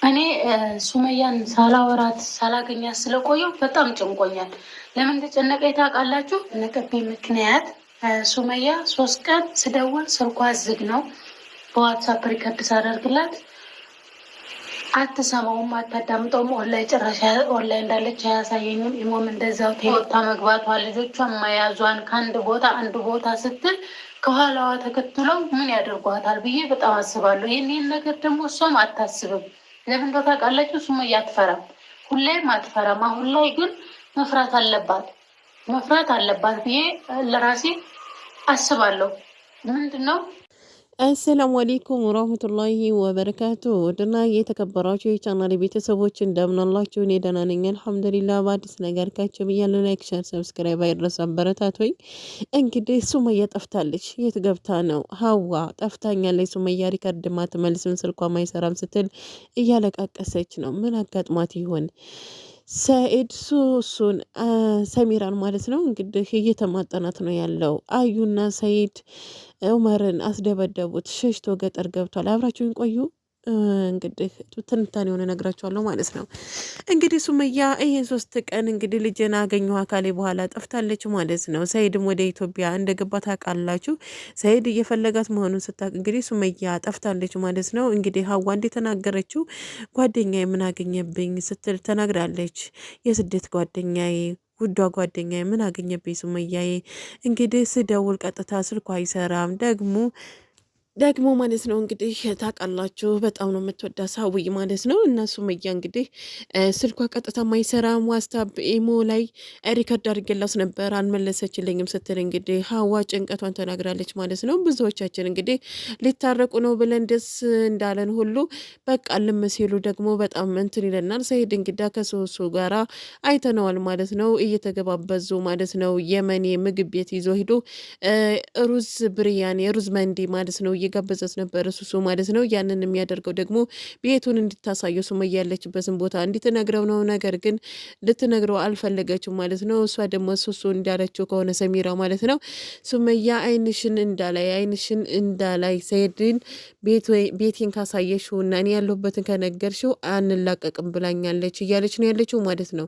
እኔ ሱመያን ሳላወራት ሳላገኛት ስለቆየው በጣም ጭንቆኛል። ለምን ተጨነቀ ታውቃላችሁ? ንቅቤ ምክንያት ሱመያ 3 ቀን ስደውል ስልኳ ዝግ ነው። በዋትሳፕ ሪከርድ ሳደርግላት አትሰማውም፣ አታዳምጠውም። ኦንላይ እንዳለች አያሳየኝም። ኢሞም እንደዛው ቴሌታ መግባቷ ልጆቿን መያዟን ከአንድ ቦታ አንድ ቦታ ስትል ከኋላዋ ተከትለው ምን ያደርጓታል ብዬ በጣም አስባለሁ። ይህን ነገር ደግሞ እሷም አታስብም። ለምን እንደው ታውቃላችሁ? ሱመያ አትፈራም፣ ሁሌም አትፈራም። አሁን ላይ ግን መፍራት አለባት ብዬ ለራሴ አስባለሁ። ምንድን ነው አሰላሙ አለይኩም ወራህመቱላሂ ወበረካቱ። ወደና የተከበራችሁ የቻናል ቤተሰቦች እንደምናላችሁ፣ እኔ ደህና ነኝ አልሐምዱሊላህ። በአዲስ ነገር ካቸው ብያለሁ። ላይክ፣ ሼር፣ ሰብስክራይብ አይረሳ። አበረታቱኝ። እንግዲህ ሱመያ ጠፍታለች። የት ገብታ ነው? ሀዋ ጠፍታኛለች። ሱመያ ሪከርድ ማትመልስም ስልኳ ማይሰራም ስትል እያለቃቀሰች ነው። ምን አጋጥሟት ይሆን? ሰኢድ ሱሱን ሰሚራን ማለት ነው እንግዲህ እየተማጠናት ነው ያለው። አዩና ሰኢድ ኡመርን አስደበደቡት። ሸሽቶ ገጠር ገብቷል። አብራችሁን ቆዩ። እንግዲህ ትንታኔ የሆነ ነግራቸዋለሁ ማለት ነው። እንግዲህ ሱመያ ይሄን 3 ቀን እንግዲህ ልጅን አገኘሁ አካሌ በኋላ ጠፍታለች ማለት ነው። ሰኢድም ወደ ኢትዮጵያ እንደገባ ታውቃላችሁ። ሰኢድ እየፈለጋት መሆኑን ስታውቅ እንግዲህ ሱመያ ጠፍታለች ማለት ነው። እንግዲህ ሀዋ እንደተናገረችው ጓደኛዬ ምን አገኘብኝ ስትል ተናግራለች። የስደት ጓደኛዬ ውዷ ጓደኛዬ ምን አገኘብኝ ሱመያዬ። እንግዲህ ስደውል ቀጥታ ስልኳ አይሰራም ደግሞ ማለት ነው እንግዲህ ታውቃላችሁ፣ በጣም ነው የምትወዳ ሳውይ ማለት ነው። እና ሱመያ እንግዲህ ስልኳ ቀጥታ ማይሰራም ዋትስአፕ ኢሞ ላይ ሪከርድ አድርጌላት ነበር አልመለሰችልኝም ስትል እንግዲህ ሀዋ ጭንቀቷን ተናግራለች ማለት ነው። ብዙዎቻችን እንግዲህ ሊታረቁ ነው ብለን ደስ እንዳለን ሁሉ በቃ ልም ሲሉ ደግሞ በጣም እንትን ይለናል። ሰኢድ እንግዳ ከሶሱ ጋራ አይተነዋል ማለት ነው፣ እየተገባበዙ ማለት ነው። የመኔ ምግብ ቤት ይዞ ሂዶ ሩዝ ብርያኔ ሩዝ መንዲ ማለት ነው እየጋበዘት ነበር ሱሱ ማለት ነው። ያንን የሚያደርገው ደግሞ ቤቱን እንድታሳየው ሱመያ ያለችበትን ቦታ እንድትነግረው ነው። ነገር ግን ልትነግረው አልፈለገችው ማለት ነው። እሷ ደግሞ ሱሱ እንዳለችው ከሆነ ሰሚራ ማለት ነው ሱመያ አይንሽን እንዳላይ ሰኢድን ቤቴን ካሳየሽው እና እኔ ያለሁበትን ከነገርሽው አንላቀቅም ብላኛለች እያለች ነው ያለችው ማለት ነው።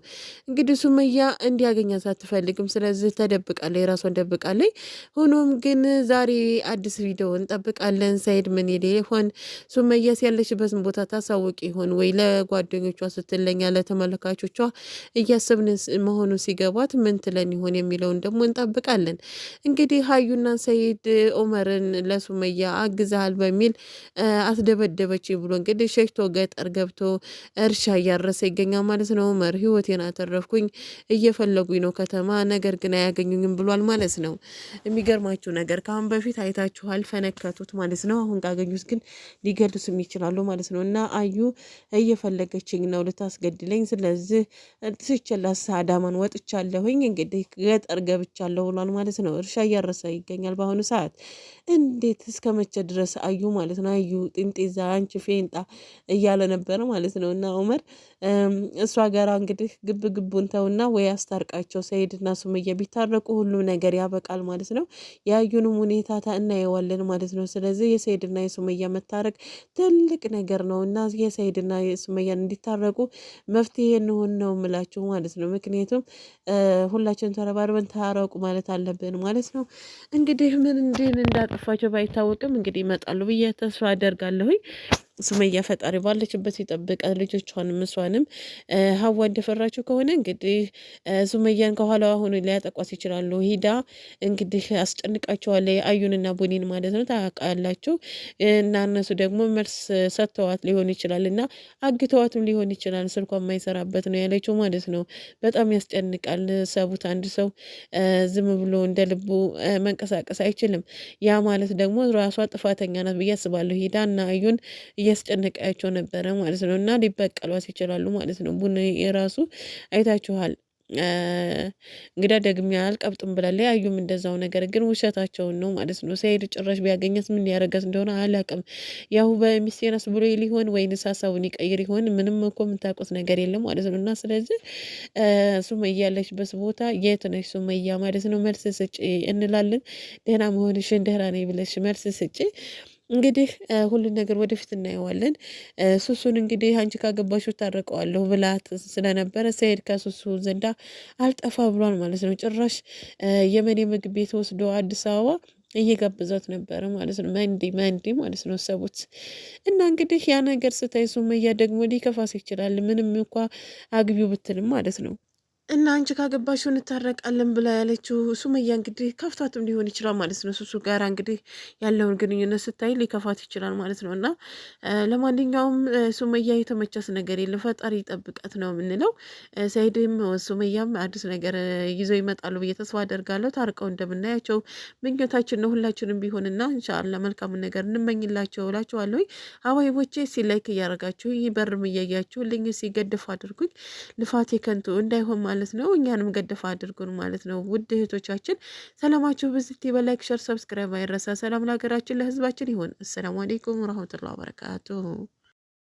እንግዲህ ሱመያ እንዲያገኛት አትፈልግም። ስለዚህ ተደብቃለች፣ የራሷን ደብቃለች። ሆኖም ግን ዛሬ አዲስ ቪዲዮ እንጠብቃለን። ሰኢድ ምን ይሆን? ሱመያስ ያለችበትን ቦታ ታሳውቅ ይሆን ወይ? ለጓደኞቿ ስትለኛ ለተመልካቾቿ እያሰብን መሆኑ ሲገባት ምን ትለን ይሆን የሚለውን ደግሞ እንጠብቃለን። እንግዲህ ሀዩና ሰኢድ ኡመርን ለሱመያ አግዛሃል በሚል አስደበደበች ብሎ እንግዲህ ሸሽቶ ገጠር ገብቶ እርሻ እያረሰ ይገኛል ማለት ነው። ኡመር ህይወቴን አተረፍኩኝ፣ እየፈለጉኝ ነው ከተማ፣ ነገር ግን አያገኙኝም ብሏል ማለት ነው። የሚገርማችሁ ነገር ከአሁን በፊት አይታችኋል፣ ፈነከቱት ማለት ነው። አሁን ካገኙት ግን ሊገሉስም ይችላሉ ማለት ነው። እና አዩ እየፈለገችኝ ነው ልታስገድለኝ፣ ስለዚህ ትችላስ አዳማን ወጥቻለሁኝ፣ እንግዲህ ገጠር ገብቻለሁ ብሏል ማለት ነው። እርሻ እያረሰ ይገኛል በአሁኑ ሰዓት። እንዴት እስከ መቼ ድረስ አዩ ማለት ነው። አዩ ጥንጤዛ አንቺ ፌንጣ እያለ ነበረ ማለት ነው። እና ኡመር እሷ ጋራ እንግዲህ ግቡን ተውና ወይ አስታርቃቸው፣ ሰኢድና ሱመያ ቢታረቁ ሁሉም ነገር ያበቃል ማለት ነው። የአዩንም ሁኔታ እናየዋለን ማለት ነው። ስለዚህ የሰኢድና የሱመያ መታረቅ ትልቅ ነገር ነው እና የሰኢድና የሱመያን እንዲታረቁ መፍትሄ እንሆን ነው የምላችሁ ማለት ነው። ምክንያቱም ሁላችን ተረባርበን ታረቁ ማለት አለብን ማለት ነው። እንግዲህ ምን እንዳጠፋቸው ባይታወቅም እንግዲህ ይመጣሉ ብዬ ተስፋ አደርጋለሁኝ። ሱመያ ፈጣሪ ባለችበት ይጠብቃል፣ ልጆቿንም እሷንም። ሀዋ እንደፈራችሁ ከሆነ እንግዲህ ሱመያን ከኋላዋ ሆኖ ሊያጠቋት ይችላሉ። ሂዳ እንግዲህ አስጨንቃቸዋለ አዩንና ቡኒን ማለት ነው። ታውቃላችሁ። እና እነሱ ደግሞ መልስ ሰጥተዋት ሊሆን ይችላል እና አግተዋትም ሊሆን ይችላል። ስልኳ የማይሰራበት ነው ያለችው ማለት ነው። በጣም ያስጨንቃል። ሰቡት አንድ ሰው ዝም ብሎ እንደ ልቡ መንቀሳቀስ አይችልም። ያ ማለት ደግሞ ራሷ ጥፋተኛ ናት ብዬ አስባለሁ። ሂዳ እና አዩን እያስጨነቃቸው ነበረ ማለት ነው። እና ሊበቀሏት ይችላሉ ማለት ነው። ቡና የራሱ አይታችኋል። እንግዳ ደግሜ አልቀብጥም ብላለች። አዩም እንደዛው ነገር ግን ውሸታቸውን ነው ማለት ነው። ሰኢድ ጭራሽ ቢያገኘት ምን ያረጋት እንደሆነ አላቅም። ያው በሚስቴናስ ብሎ ሊሆን ወይንስ ሀሳቡን ይቀይር ይሆን? ምንም እኮ የምታውቁት ነገር የለም ማለት ነው። እና ስለዚህ ሱመያ ያለችበት ቦታ የት ነች ሱመያ ማለት ነው? መልስ ስጪ እንላለን። ደህና መሆንሽን ደህና ነኝ ብለሽ መልስ ስጪ። እንግዲህ ሁሉን ነገር ወደፊት እናየዋለን። ሱሱን እንግዲህ አንቺ ካገባሽው ታረቀዋለሁ ብላት ስለነበረ ሰኢድ ከሱሱ ዘንዳ አልጠፋ ብሏል ማለት ነው። ጭራሽ የመን ምግብ ቤት ወስዶ አዲስ አበባ እየጋበዛት ነበረ ማለት ነው። መንዲ መንዲ ማለት ነው ሰቡት እና እንግዲህ ያ ነገር ስታይ ሱመያ ደግሞ ሊከፋስ ይችላል ምንም እንኳ አግቢው ብትልም ማለት ነው። እና አንቺ ካገባሽው እንታረቃለን ብላ ያለችው ሱመያ እንግዲህ ከፍቷትም ሊሆን ይችላል ማለት ነው። ሱሱ ጋር እንግዲህ ያለውን ግንኙነት ስታይ ሊከፋት ይችላል ማለት ነው። እና ለማንኛውም ሱመያ የተመቻት ነገር የለም፣ ፈጣሪ ይጠብቃት ነው የምንለው። ሰኢድም ሱመያም አዲስ ነገር ይዘው ይመጣሉ ብዬ ተስፋ አደርጋለሁ። ታርቀው እንደምናያቸው ምኞታችን ነው ሁላችንም ቢሆንና እንሻላ መልካምን ነገር እንመኝላቸው እላቸዋለሁ። አባይቦቼ ላይክ እያረጋችሁ በርም እያያችሁ ሲገድፍ አድርጉኝ ልፋቴ ከንቱ እንዳይሆን ማለት ነው። እኛንም ገደፋ አድርጉን ማለት ነው። ውድ እህቶቻችን ሰላማችሁ ብዝት በላይክ ሸር ሰብስክራይብ አይረሳ። ሰላም ለሀገራችን ለህዝባችን ይሆን። አሰላሙ አለይኩም ወራህመቱላሂ ወበረካቱሁ።